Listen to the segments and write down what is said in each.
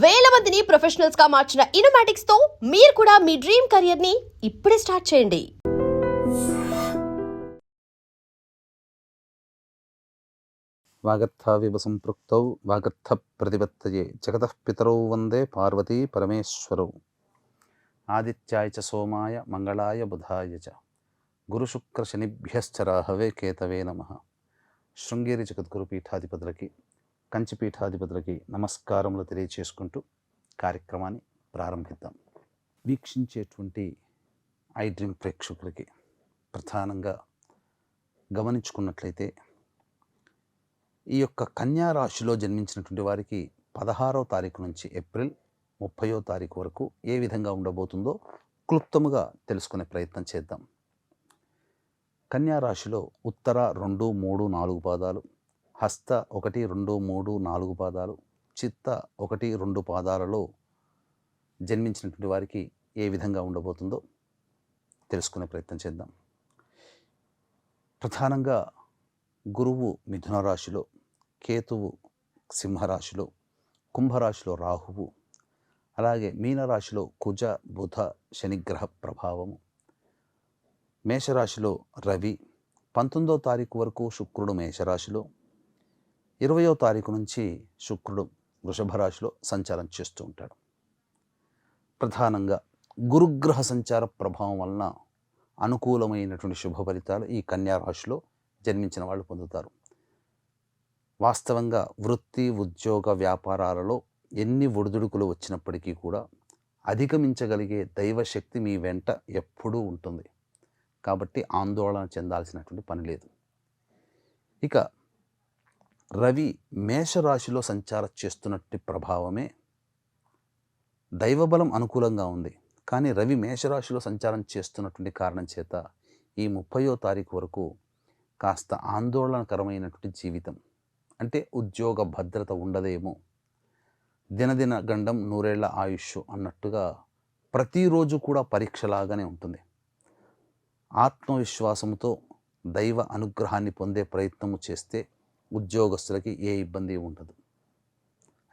వేల మందిని ప్రొఫెషనల్స్ గా మార్చిన ఇనోమాటిక్స్ తో మీరు కూడా మీ డ్రీమ్ కెరియర్ ని ఇప్పుడే స్టార్ట్ చేయండి. వాగర్థావివ సంపృక్తౌ వాగర్థ ప్రతిపత్తయే జగతః పితరౌ వందే పార్వతీ పరమేశ్వరౌ. ఆదిత్యాయ చ సోమాయ మంగళాయ బుధాయ చ గురుశుక్ర శనిభ్యశ్చ రాహవే కేతవే నమః. శృంగేరి జగద్గురు పీఠాధిపతులకి, కంచి పీఠాధిపతులకి నమస్కారములు తెలియచేసుకుంటూ కార్యక్రమాన్ని ప్రారంభిద్దాం. వీక్షించేటువంటి ఐ డ్రీమ్ ప్రేక్షకులకి ప్రధానంగా గమనించుకున్నట్లయితే, ఈ యొక్క కన్యా రాశిలో జన్మించినటువంటి వారికి 16వ తారీఖు నుంచి ఏప్రిల్ 30వ తారీఖు వరకు ఏ విధంగా ఉండబోతుందో క్లుప్తముగా తెలుసుకునే ప్రయత్నం చేద్దాం. కన్యా రాశిలో ఉత్తర 2, 3, 4 పాదాలు, హస్త 1, 2, 3, 4 పాదాలు, చిత్త 1, 2 పాదాలలో జన్మించినటువంటి వారికి ఏ విధంగా ఉండబోతుందో తెలుసుకునే ప్రయత్నం చేద్దాం. ప్రధానంగా గురువు మిథున రాశిలో, కేతువు సింహరాశిలో, కుంభరాశిలో రాహువు, అలాగే మీనరాశిలో కుజ బుధ శనిగ్రహ ప్రభావము, మేషరాశిలో రవి, 19వ తారీఖు వరకు శుక్రుడు మేషరాశిలో, 20వ తారీఖు నుంచి శుక్రుడు వృషభ రాశిలో సంచారం చేస్తూ ఉంటాడు. ప్రధానంగా గురుగ్రహ సంచార ప్రభావం వలన అనుకూలమైనటువంటి శుభ ఫలితాలు ఈ కన్యా రాశిలో జన్మించిన వాళ్ళు పొందుతారు. వాస్తవంగా వృత్తి, ఉద్యోగ, వ్యాపారాలలో ఎన్ని ఒడిదుడుకులు వచ్చినప్పటికీ కూడా అధిగమించగలిగే దైవశక్తి మీ వెంట ఎప్పుడూ ఉంటుంది. కాబట్టి ఆందోళన చెందాల్సినటువంటి పని లేదు. ఇక రవి మేషరాశిలో సంచారం చేస్తున్నట్టు ప్రభావమే. దైవబలం అనుకూలంగా ఉంది, కానీ రవి మేషరాశిలో సంచారం చేస్తున్నటువంటి కారణం చేత ఈ 30వ తారీఖు వరకు కాస్త ఆందోళనకరమైనటువంటి జీవితం, అంటే ఉద్యోగ భద్రత ఉండదేమో, దినదిన గండం నూరేళ్ల ఆయుష్ అన్నట్టుగా ప్రతిరోజు కూడా పరీక్షలాగానే ఉంటుంది. ఆత్మవిశ్వాసంతో దైవ అనుగ్రహాన్ని పొందే ప్రయత్నము చేస్తే ఉద్యోగస్తులకి ఏ ఇబ్బంది ఉండదు.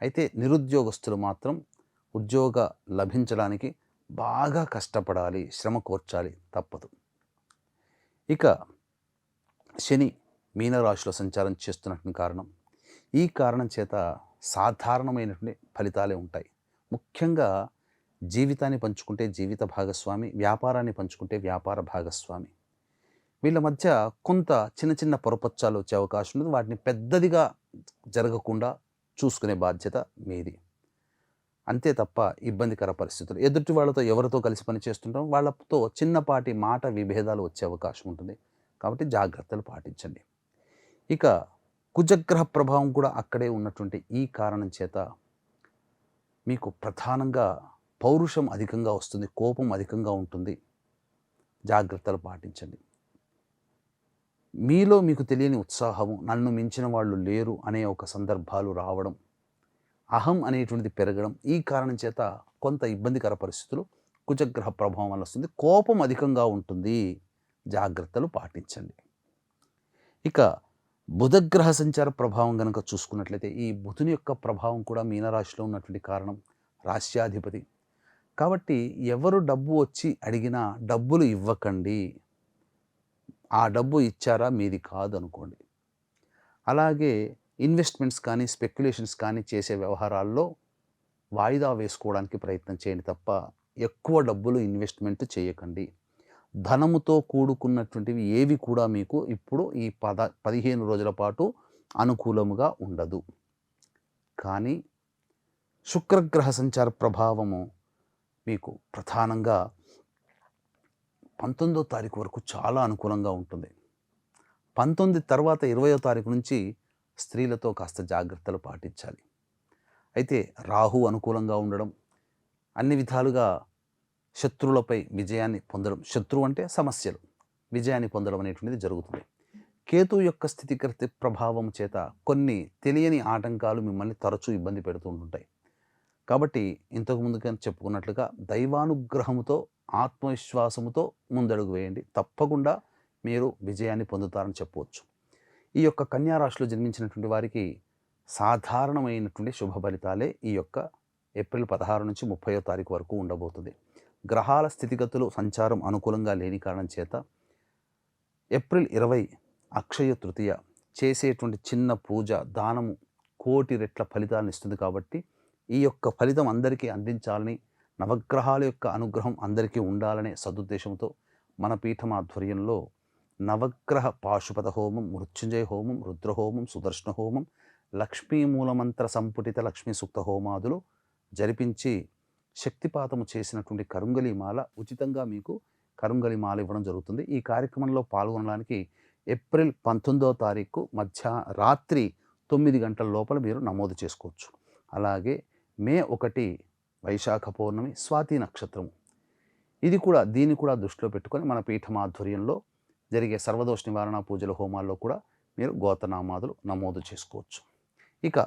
అయితే నిరుద్యోగస్తులు మాత్రం ఉద్యోగ లభించడానికి బాగా కష్టపడాలి, శ్రమ కోర్చాలి, తప్పదు. ఇక శని మీనరాశిలో సంచారం చేస్తున్నటువంటి కారణం, ఈ కారణం చేత సాధారణమైనటువంటి ఫలితాలే ఉంటాయి. ముఖ్యంగా జీవితాన్ని పంచుకుంటే జీవిత భాగస్వామి, వ్యాపారాన్ని పంచుకుంటే వ్యాపార భాగస్వామి, వీళ్ళ మధ్య కొంత చిన్న చిన్న పొరపచ్చాలు వచ్చే అవకాశం ఉంది. వాటిని పెద్దదిగా జరగకుండా చూసుకునే బాధ్యత మీది. అంతే తప్ప ఇబ్బందికర పరిస్థితులు, ఎదుటి వాళ్ళతో ఎవరితో కలిసి పనిచేస్తుంటాం వాళ్ళతో చిన్నపాటి మాట విభేదాలు వచ్చే అవకాశం ఉంటుంది. కాబట్టి జాగ్రత్తలు పాటించండి. ఇక కుజగ్రహ ప్రభావం కూడా అక్కడే ఉన్నటువంటి ఈ కారణం చేత మీకు ప్రధానంగా పౌరుషం అధికంగా వస్తుంది, కోపం అధికంగా ఉంటుంది. జాగ్రత్తలు పాటించండి. మీలో మీకు తెలియని ఉత్సాహము, నన్ను మించిన వాళ్ళు లేరు అనే ఒక సందర్భాలు రావడం, అహం అనేటువంటిది పెరగడం, ఈ కారణం చేత కొంత ఇబ్బందికర పరిస్థితులు కుజగ్రహ ప్రభావం వల్ల వస్తుంది. కోపం అధికంగా ఉంటుంది, జాగ్రత్తలు పాటించండి. ఇక బుధగ్రహ సంచార ప్రభావం కనుక చూసుకున్నట్లయితే, ఈ బుధుని యొక్క ప్రభావం కూడా మీనరాశిలో ఉన్నటువంటి కారణం, రాశ్యాధిపతి. కాబట్టి ఎవరు డబ్బు వచ్చి అడిగినా డబ్బులు ఇవ్వకండి. ఆ డబ్బు ఇచ్చారా మీది కాదు అనుకోండి. అలాగే ఇన్వెస్ట్మెంట్స్ కానీ స్పెక్యులేషన్స్ కానీ చేసే వ్యవహారాల్లో వాయిదా వేసుకోవడానికి ప్రయత్నం చేయండి తప్ప ఎక్కువ డబ్బులు ఇన్వెస్ట్మెంట్ చేయకండి. ధనముతో కూడుకున్నటువంటివి ఏవి కూడా మీకు ఇప్పుడు ఈ 15 రోజుల పాటు అనుకూలముగా ఉండదు. కానీ శుక్రగ్రహ సంచార ప్రభావము మీకు ప్రధానంగా 19వ తారీఖు వరకు చాలా అనుకూలంగా ఉంటుంది. 19 తర్వాత 20వ తారీఖు నుంచి స్త్రీలతో కాస్త జాగ్రత్తలు పాటించాలి. అయితే రాహు అనుకూలంగా ఉండడం, అన్ని విధాలుగా శత్రువులపై విజయాన్ని పొందడం, శత్రువు అంటే సమస్యలు, విజయాన్ని పొందడం అనేటువంటిది జరుగుతుంది. కేతు యొక్క స్థితిగతి ప్రభావం చేత కొన్ని తెలియని ఆటంకాలు మిమ్మల్ని తరచూ ఇబ్బంది పెడుతూ ఉంటాయి. కాబట్టి ఇంతకు ముందుగా చెప్పుకున్నట్లుగా దైవానుగ్రహముతో, ఆత్మవిశ్వాసముతో ముందడుగు వేయండి. తప్పకుండా మీరు విజయాన్ని పొందుతారని చెప్పవచ్చు. ఈ యొక్క కన్యా రాశిలో జన్మించినటువంటి వారికి సాధారణమైనటువంటి శుభ ఫలితాలే ఈ యొక్క ఏప్రిల్ 16 నుంచి 30వ తారీఖు వరకు ఉండబోతుంది. గ్రహాల స్థితిగతులు సంచారం అనుకూలంగా లేని కారణం చేత ఏప్రిల్ 20 అక్షయ తృతీయ చేసేటువంటి చిన్న పూజ దానము కోటి రెట్ల ఫలితాలను ఇస్తుంది. కాబట్టి ఈ యొక్క ఫలితం అందరికీ అందించాలని, నవగ్రహాల యొక్క అనుగ్రహం అందరికీ ఉండాలనే సదుద్దేశంతో మన పీఠం ఆధ్వర్యంలో నవగ్రహ పాశుపత హోమం, మృత్యుంజయ హోమం, రుద్రహోమం, సుదర్శన హోమం, లక్ష్మీ మూలమంత్ర సంపుటిత లక్ష్మీ సూక్త హోమాదులు జరిపించి శక్తిపాతము చేసినటువంటి కరుంగలిమాల ఉచితంగా మీకు కరుంగలిమాల ఇవ్వడం జరుగుతుంది. ఈ కార్యక్రమంలో పాల్గొనడానికి ఏప్రిల్ 19వ తారీఖు రాత్రి 9 గంటల లోపల మీరు నమోదు చేసుకోవచ్చు. అలాగే మే 1 వైశాఖ పౌర్ణమి స్వాతి నక్షత్రము, దీన్ని కూడా దృష్టిలో పెట్టుకొని మన పీఠం ఆధ్వర్యంలో జరిగే సర్వదోష నివారణ పూజల హోమాల్లో కూడా మీరు గోతనామాదులు నమోదు చేసుకోవచ్చు. ఇక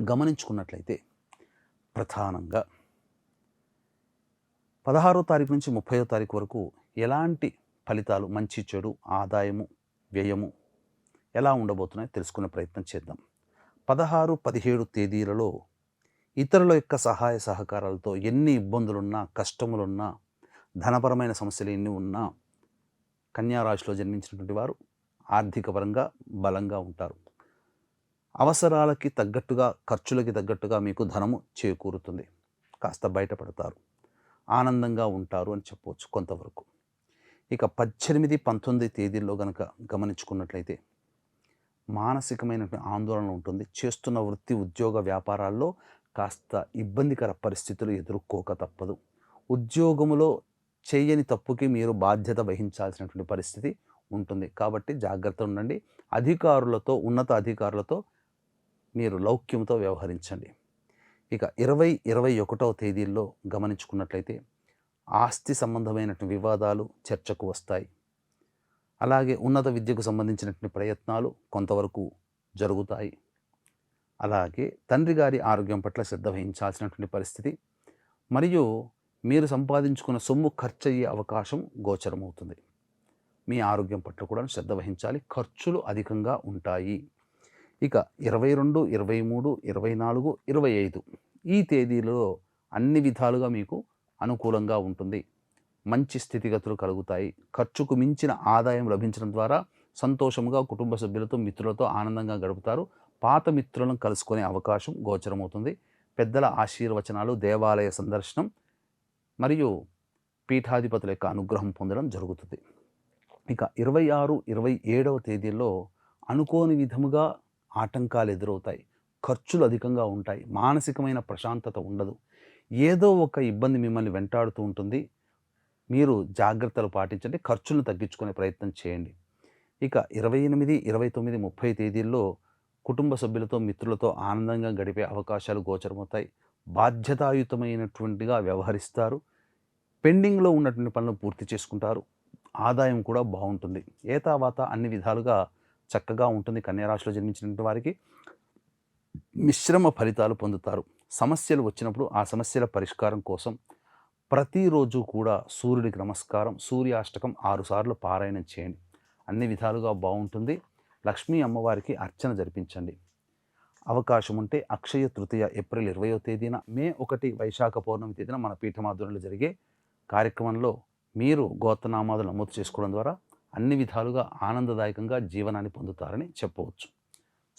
గమనించుకున్నట్లయితే ప్రధానంగా 16వ తారీఖు నుంచి 30వ తారీఖు వరకు ఎలాంటి ఫలితాలు, మంచి చెడు, ఆదాయము, వ్యయము ఎలా ఉండబోతున్నాయో తెలుసుకునే ప్రయత్నం చేద్దాం. 16, 17 తేదీలలో ఇతరుల యొక్క సహాయ సహకారాలతో ఎన్ని ఇబ్బందులున్నా, కష్టములున్నా, ధనపరమైన సమస్యలు ఎన్ని ఉన్నా కన్యారాశిలో జన్మించినటువంటి వారు ఆర్థిక పరంగా బలంగా ఉంటారు. అవసరాలకి తగ్గట్టుగా, ఖర్చులకి తగ్గట్టుగా మీకు ధనము చేకూరుతుంది. కాస్త బయటపడతారు, ఆనందంగా ఉంటారు అని చెప్పవచ్చు కొంతవరకు. ఇక 18, 19 తేదీల్లో కనుక గమనించుకున్నట్లయితే మానసికమైన ఆందోళన ఉంటుంది. చేస్తున్న వృత్తి, ఉద్యోగ, వ్యాపారాల్లో కాస్త ఇబ్బందికర పరిస్థితులు ఎదుర్కోక తప్పదు. ఉద్యోగములో చేయని తప్పుకి మీరు బాధ్యత వహించాల్సినటువంటి పరిస్థితి ఉంటుంది. కాబట్టి జాగ్రత్త ఉండండి. అధికారులతో, ఉన్నత అధికారులతో మీరు లౌక్యంతో వ్యవహరించండి. ఇక 20, 21వ తేదీల్లో గమనించుకున్నట్లయితే ఆస్తి సంబంధమైనటువంటి వివాదాలు చర్చకు వస్తాయి. అలాగే ఉన్నత విద్యకు సంబంధించినటువంటి ప్రయత్నాలు కొంతవరకు జరుగుతాయి. అలాగే తండ్రి గారి ఆరోగ్యం పట్ల శ్రద్ధ వహించాల్సినటువంటి పరిస్థితి, మరియు మీరు సంపాదించుకున్న సొమ్ము ఖర్చు అయ్యే అవకాశం గోచరమవుతుంది. మీ ఆరోగ్యం పట్ల కూడా శ్రద్ధ వహించాలి. ఖర్చులు అధికంగా ఉంటాయి. ఇక 22, 23, 24, 25 ఈ తేదీలో అన్ని విధాలుగా మీకు అనుకూలంగా ఉంటుంది. మంచి స్థితిగతులు కలుగుతాయి. ఖర్చుకు మించిన ఆదాయం లభించడం ద్వారా సంతోషంగా కుటుంబ సభ్యులతో, మిత్రులతో ఆనందంగా గడుపుతారు. పాత మిత్రులను కలుసుకునే అవకాశం గోచరమవుతుంది. పెద్దల ఆశీర్వచనాలు, దేవాలయ సందర్శనం మరియు పీఠాధిపతుల యొక్క అనుగ్రహం పొందడం జరుగుతుంది. ఇక 26, 27వ తేదీల్లో అనుకోని విధముగా ఆటంకాలు ఎదురవుతాయి. ఖర్చులు అధికంగా ఉంటాయి. మానసికమైన ప్రశాంతత ఉండదు. ఏదో ఒక ఇబ్బంది మిమ్మల్ని వెంటాడుతూ ఉంటుంది. మీరు జాగ్రత్తలు పాటించండి. ఖర్చులను తగ్గించుకునే ప్రయత్నం చేయండి. ఇక 28, 29, 30 తేదీల్లో కుటుంబ సభ్యులతో, మిత్రులతో ఆనందంగా గడిపే అవకాశాలు గోచరమవుతాయి. బాధ్యతాయుతమైనటువంటిగా వ్యవహరిస్తారు. పెండింగ్లో ఉన్నటువంటి పనులు పూర్తి చేసుకుంటారు. ఆదాయం కూడా బాగుంటుంది. ఏతావాత అన్ని విధాలుగా చక్కగా ఉంటుంది. కన్యారాశిలో జన్మించినటువంటి వారికి మిశ్రమ ఫలితాలు పొందుతారు. సమస్యలు వచ్చినప్పుడు ఆ సమస్యల పరిష్కారం కోసం ప్రతిరోజు కూడా సూర్యుడికి నమస్కారం, సూర్యాష్టకం 6 సార్లు పారాయణం చేయండి. అన్ని విధాలుగా బాగుంటుంది. లక్ష్మీ అమ్మవారికి అర్చన జరిపించండి. అవకాశం ఉంటే అక్షయ తృతీయ ఏప్రిల్ 20వ తేదీన, మే 1 వైశాఖ పౌర్ణమి తేదీన మన పీఠమాధ్వర్యంలో జరిగే కార్యక్రమంలో మీరు గోత్రనామాలు నమోదు చేసుకోవడం ద్వారా అన్ని విధాలుగా ఆనందదాయకంగా జీవనాన్ని పొందుతారని చెప్పవచ్చు.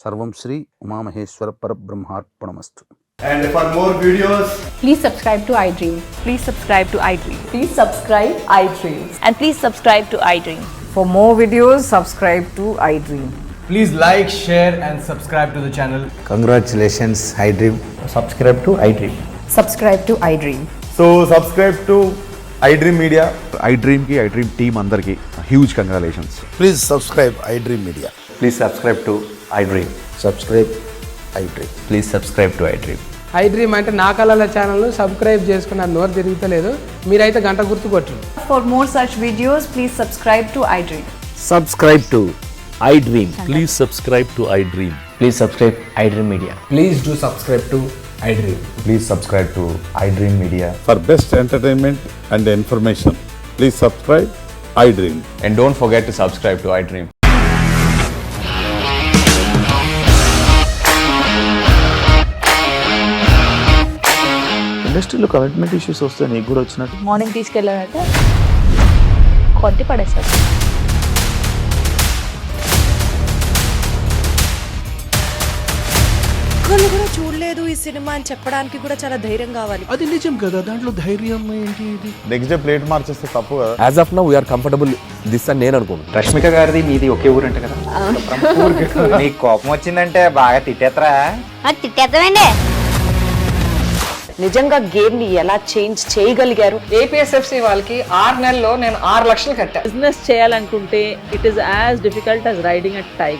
సర్వం Shri Umamaheshwara పరబ్రహ్మార్పణమస్తు. And for more videos, Please subscribe to iDream. Please subscribe to iDream. Please subscribe iDream. And please subscribe to iDream. For more videos, subscribe to iDream. please like, share and subscribe to the channel. Congratulations, iDream. Subscribe to iDream. Subscribe to iDream. So subscribe to iDream Media. iDream ki iDream team andarki huge congratulations. Please subscribe iDream Media. Please subscribe to iDream. Subscribe iDream. Please subscribe to iDream. iDream అంటే నా కళల channel subscribe చేసుకున్న నోరు తిరుగుతలేదు. మీరైతే గంట గుర్తు కొట్టండి. For more such videos, please subscribe to iDream. Subscribe to iDream. Please subscribe to iDream. Please subscribe iDream Media. Please do subscribe to iDream. Please subscribe to iDream Media. For best entertainment and information, please subscribe iDream. And don't forget to subscribe to iDream. ఇండస్ట్రీలో commitment issues వస్తే నీకు కూడా వచ్చినట్టు morning తీసుకెళ్ళారంటే కొట్టి పడేస్తారు. ఒక్కళ్ళు కూడా చూడలేదు ఈ సినిమా అని చెప్పడానికి కూడా చాలా ధైర్యం కావాలి. అది నిజం కదా, దాంట్లో ధైర్యం ఏంటి ఇది? నెక్స్ట్ డే ప్లేట్ మార్చేస్తే తప్పు కదా. As of now we are comfortable this అని నేను అనుకుంటున్నాను. రష్మిక గారిది మీది ఒకే ఊరు అంట కదా. నీకు కోపం వచ్చిందంటే బాగా తిట్టేత్తరా? తిట్టేద్దామండి. నిజంగా గేమ్ ని ఎలా చేంజ్ చేయగలిగారు? ఏపీఎస్ఎఫ్సి వాళ్ళకి 6 నెలల్లో నేను 6 లక్షలు కట్టా. బిజినెస్ చేయాలనుకుంటే it is as difficult as riding a tiger.